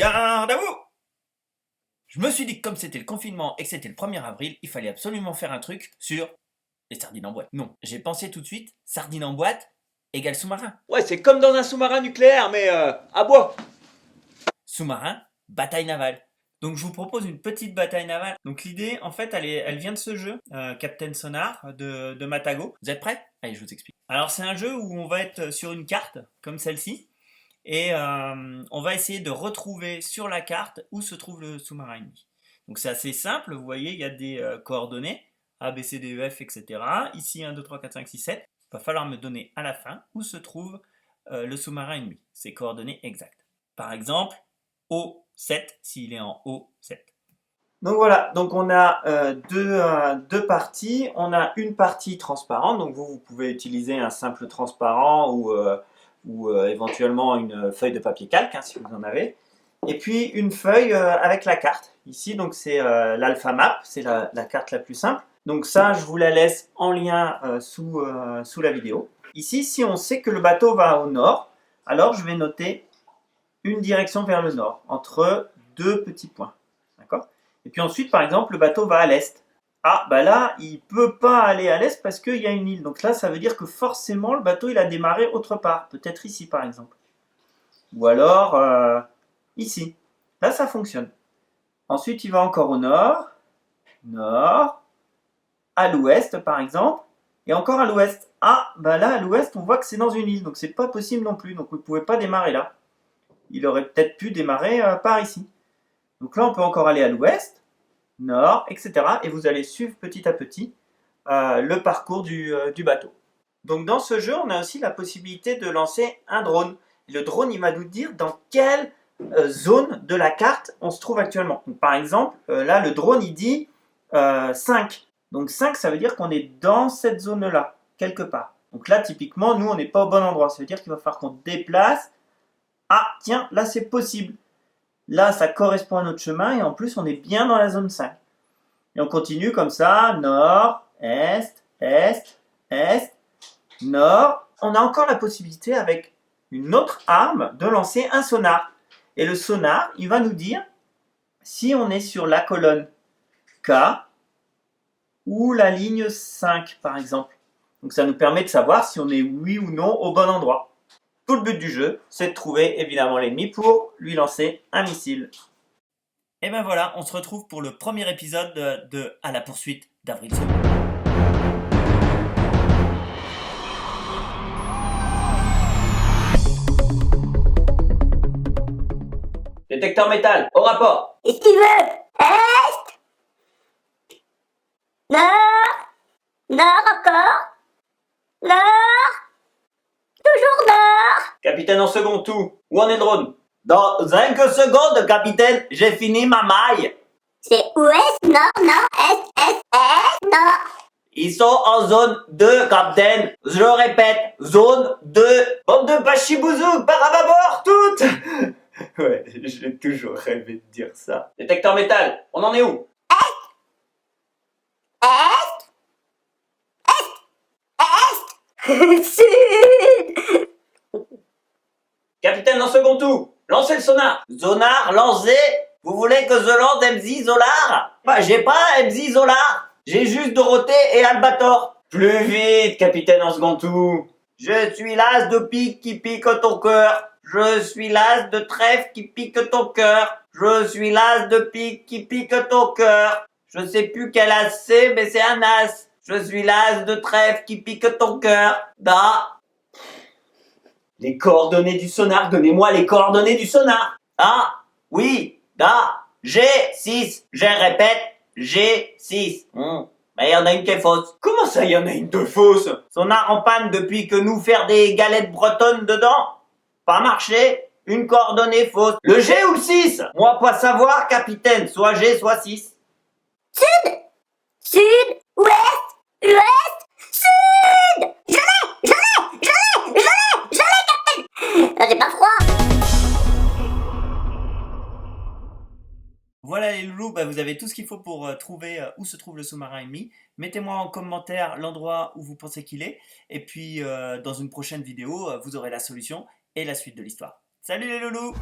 Garde à vous! Je me suis dit que comme c'était le confinement et que c'était le 1er avril, il fallait absolument faire un truc sur les sardines en boîte. Non, j'ai pensé tout de suite, sardines en boîte égale sous-marin. Ouais, c'est comme dans un sous-marin nucléaire, mais à bois. Sous-marin, bataille navale. Donc je vous propose une petite bataille navale. Donc l'idée, en fait, elle vient de ce jeu, Captain Sonar de Matago. Vous êtes prêts? Allez, je vous explique. Alors c'est un jeu où on va être sur une carte, comme celle-ci, et on va essayer de retrouver sur la carte où se trouve le sous-marin ennemi. Donc c'est assez simple, vous voyez, il y a des coordonnées, A, B, C, D, E, F, etc. Ici 1, 2, 3, 4, 5, 6, 7. Il va falloir me donner à la fin où se trouve le sous-marin ennemi, ses coordonnées exactes. Par exemple, O7 s'il est en O7. Donc voilà, donc on a deux parties. On a une partie transparente, donc vous pouvez utiliser un simple transparent ou éventuellement une feuille de papier calque si vous en avez. Et puis une feuille avec la carte. Ici, donc c'est l'alpha map, c'est la carte la plus simple. Donc ça, je vous la laisse en lien sous la vidéo. Ici, si on sait que le bateau va au nord, alors je vais noter une direction vers le nord, entre deux petits points. D'accord ? Et puis ensuite, par exemple, le bateau va à l'est. Ah, bah là, il ne peut pas aller à l'est parce qu'il y a une île. Donc là, ça veut dire que forcément, le bateau, il a démarré autre part. Peut-être ici, par exemple. Ou alors, ici. Là, ça fonctionne. Ensuite, il va encore au nord. Nord. À l'ouest, par exemple. Et encore à l'ouest. Ah, bah là, à l'ouest, on voit que c'est dans une île. Donc, c'est pas possible non plus. Donc, vous ne pouvez pas démarrer là. Il aurait peut-être pu démarrer par ici. Donc là, on peut encore aller à l'ouest, nord, etc. Et vous allez suivre petit à petit le parcours du bateau. Donc dans ce jeu, on a aussi la possibilité de lancer un drone. Et le drone, il va nous dire dans quelle zone de la carte on se trouve actuellement. Donc, par exemple, là, le drone, il dit 5. Donc 5, ça veut dire qu'on est dans cette zone-là, quelque part. Donc là, typiquement, nous, on n'est pas au bon endroit. Ça veut dire qu'il va falloir qu'on déplace. Ah, tiens, là, c'est possible. Là, ça correspond à notre chemin et en plus, on est bien dans la zone 5. Et on continue comme ça, nord, est, nord. On a encore la possibilité, avec une autre arme, de lancer un sonar. Et le sonar, il va nous dire si on est sur la colonne K ou la ligne 5, par exemple. Donc ça nous permet de savoir si on est oui ou non au bon endroit. Tout le but du jeu, c'est de trouver évidemment l'ennemi pour lui lancer un missile. Et ben voilà, on se retrouve pour le premier épisode de À la poursuite d'Avril Solo. Détecteur métal, au rapport. Est-ce qu'il veut? Est? Nord? Nord encore? Nord? Toujours nord? Capitaine en second, tout. Où en est le drone? Dans 5 secondes, capitaine, j'ai fini ma maille. C'est ouest, nord, nord, est, nord. Ils sont en zone 2, capitaine. Je répète, zone 2. Bande de bachibouzou, par à bâbord, toutes. Ouais, j'ai toujours rêvé de dire ça. Détecteur métal, on en est où? Est, sud. Capitaine en second, tout. Lancez le sonar. Sonar, lancé. Vous voulez que je lance MZ Zolar? Bah, j'ai pas MZ Zolar. J'ai juste Dorothée et Albator. Plus vite, capitaine en second, tout. Je suis l'as de pique qui pique ton cœur. Je suis l'as de trèfle qui pique ton cœur. Je suis l'as de pique qui pique ton cœur. Je sais plus quel as c'est, mais c'est un as. Je suis l'as de trèfle qui pique ton cœur. Da. Les coordonnées du sonar, donnez-moi les coordonnées du sonar. Ah, oui, da. G6. Je répète, G6. Mais il y en a une qui est fausse. Comment ça, il y en a une de fausse? Sonar en panne depuis que nous faire des galettes bretonnes dedans. Pas marché. Une coordonnée fausse. Le G ou le 6? Moi pas savoir, capitaine. Soit G, soit 6. Sud, ouest, ouest, sud. Je l'ai, capitaine. J'ai pas froid. Voilà les loulous, vous avez tout ce qu'il faut pour trouver où se trouve le sous-marin ennemi. Mettez-moi en commentaire l'endroit où vous pensez qu'il est. Et puis dans une prochaine vidéo, vous aurez la solution et la suite de l'histoire. Salut les loulous!